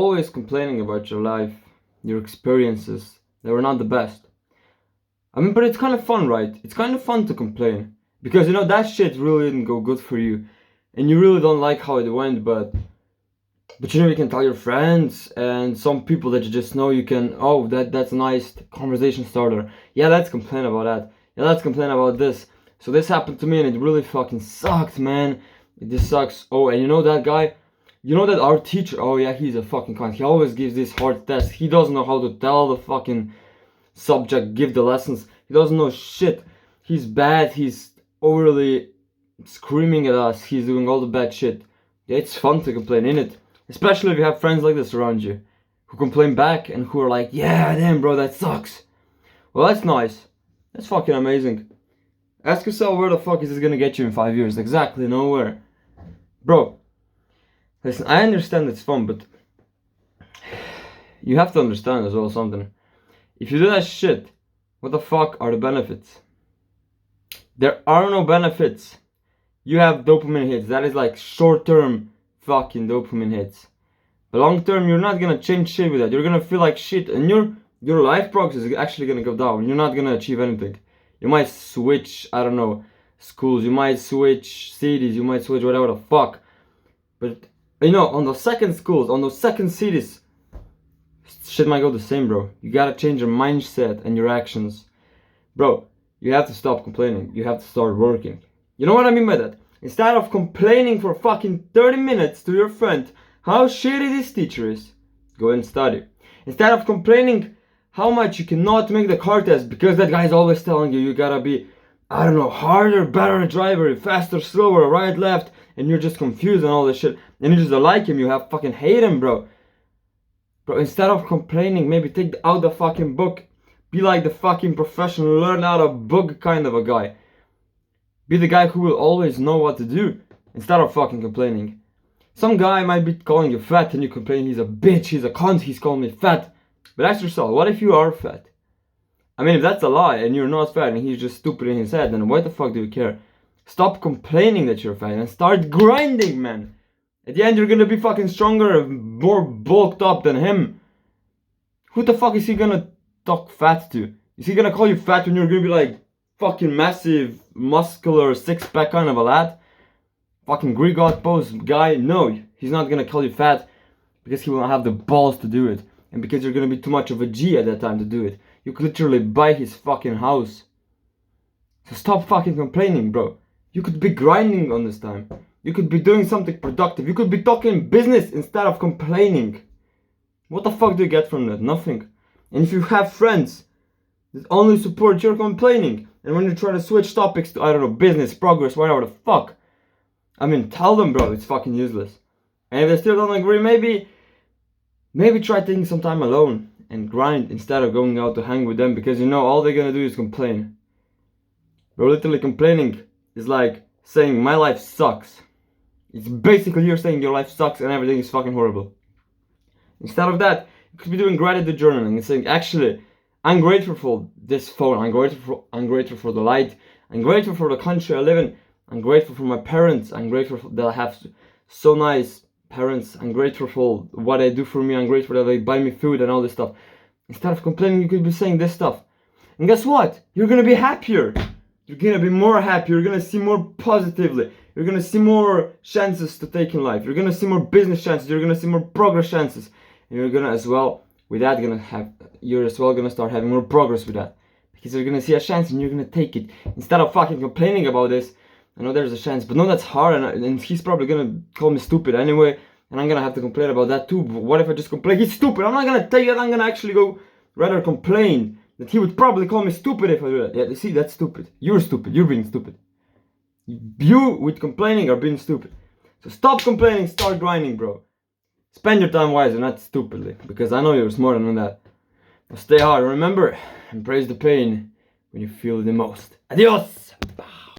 always complaining about your life, your experiences, they were not the best. I mean, but it's kind of fun, right? It's kind of fun to complain. Because, you know, that shit really didn't go good for you. And you really don't like how it went, but you know, you can tell your friends and some people that you just know, you can, oh, that's a nice conversation starter. Yeah, let's complain about that. Yeah, let's complain about this. So this happened to me and it really fucking sucked, man. This sucks. Oh, and you know that guy? You know that our teacher, oh yeah, he's a fucking cunt. He always gives these hard tests. He doesn't know how to tell the fucking subject, give the lessons. He doesn't know shit. He's bad. He's overly screaming at us. He's doing all the bad shit. Yeah, it's fun to complain, innit? Especially if you have friends like this around you who complain back and who are like, yeah, damn, bro, that sucks. Well, that's nice. That's fucking amazing. Ask yourself, where the fuck is this gonna get you in 5 years? Exactly nowhere. Bro, listen, I understand it's fun, but you have to understand as well something. If you do that shit, what the fuck are the benefits? There are no benefits. You have dopamine hits. That is like short-term fucking dopamine hits. But long-term, you're not gonna change shit with that. You're gonna feel like shit, and your life progress is actually gonna go down. You're not gonna achieve anything. You might switch, I don't know, schools. You might switch cities. You might switch whatever the fuck. But you know, on those second schools, on those second cities, shit might go the same, bro. You gotta change your mindset and your actions. Bro, you have to stop complaining. You have to start working. You know what I mean by that? Instead of complaining for fucking 30 minutes to your friend how shitty this teacher is, go and study. Instead of complaining how much you cannot make the car test because that guy is always telling you you gotta be, I don't know, harder, better driver, faster, slower, right, left, and you're just confused and all this shit, and you just don't like him, you have fucking hate him, bro. Bro, instead of complaining, maybe take out the fucking book. Be like the fucking professional, learn out of book kind of a guy. Be the guy who will always know what to do, instead of fucking complaining. Some guy might be calling you fat and you complain he's a bitch, he's a cunt, he's calling me fat. But ask yourself, what if you are fat? I mean, if that's a lie and you're not fat and he's just stupid in his head, then why the fuck do you care? Stop complaining that you're fat and start grinding, man. At the end, you're gonna be fucking stronger and more bulked up than him. Who the fuck is he gonna talk fat to? Is he gonna call you fat when you're gonna be like fucking massive, muscular, six-pack kind of a lad? Fucking Greek god pose guy? No, he's not gonna call you fat because he will not have the balls to do it. And because you're gonna be too much of a G at that time to do it. You could literally buy his fucking house. So stop fucking complaining, bro. You could be grinding on this time. You could be doing something productive. You could be talking business instead of complaining. What the fuck do you get from that? Nothing. And if you have friends that only support your complaining, and when you try to switch topics to, I don't know, business, progress, whatever the fuck, I mean, tell them, bro, it's fucking useless. And if they still don't agree, maybe try taking some time alone and grind instead of going out to hang with them, because you know all they're gonna do is complain. Bro, literally complaining is like saying my life sucks. It's basically you're saying your life sucks and everything is fucking horrible. Instead of that, you could be doing gratitude journaling and saying, actually, I'm grateful for this phone, I'm grateful for the light, I'm grateful for the country I live in, I'm grateful for my parents, I'm grateful that I have so nice parents, I'm grateful for what they do for me, I'm grateful that they buy me food and all this stuff. Instead of complaining, you could be saying this stuff. And guess what? You're gonna be happier. You're gonna be more happy, you're gonna see more positively, you're gonna see more chances to take in life, you're gonna see more business chances, you're gonna see more progress chances, and you're gonna as well, with that, you're as well gonna start having more progress with that, because you're gonna see a chance and you're gonna take it, instead of fucking complaining about this. I know there's a chance, but no, that's hard, and he's probably gonna call me stupid anyway, and I'm gonna have to complain about that too. But what if I just complain, he's stupid? I'm not gonna tell you that, I'm gonna actually go rather complain that he would probably call me stupid if I do that. Yeah, you see, that's stupid. You're stupid. You're being stupid. You, with complaining, are being stupid. So stop complaining, start grinding, bro. Spend your time wisely, not stupidly, because I know you're smarter than that. Now stay hard, remember, embrace the pain when you feel it the most. Adios!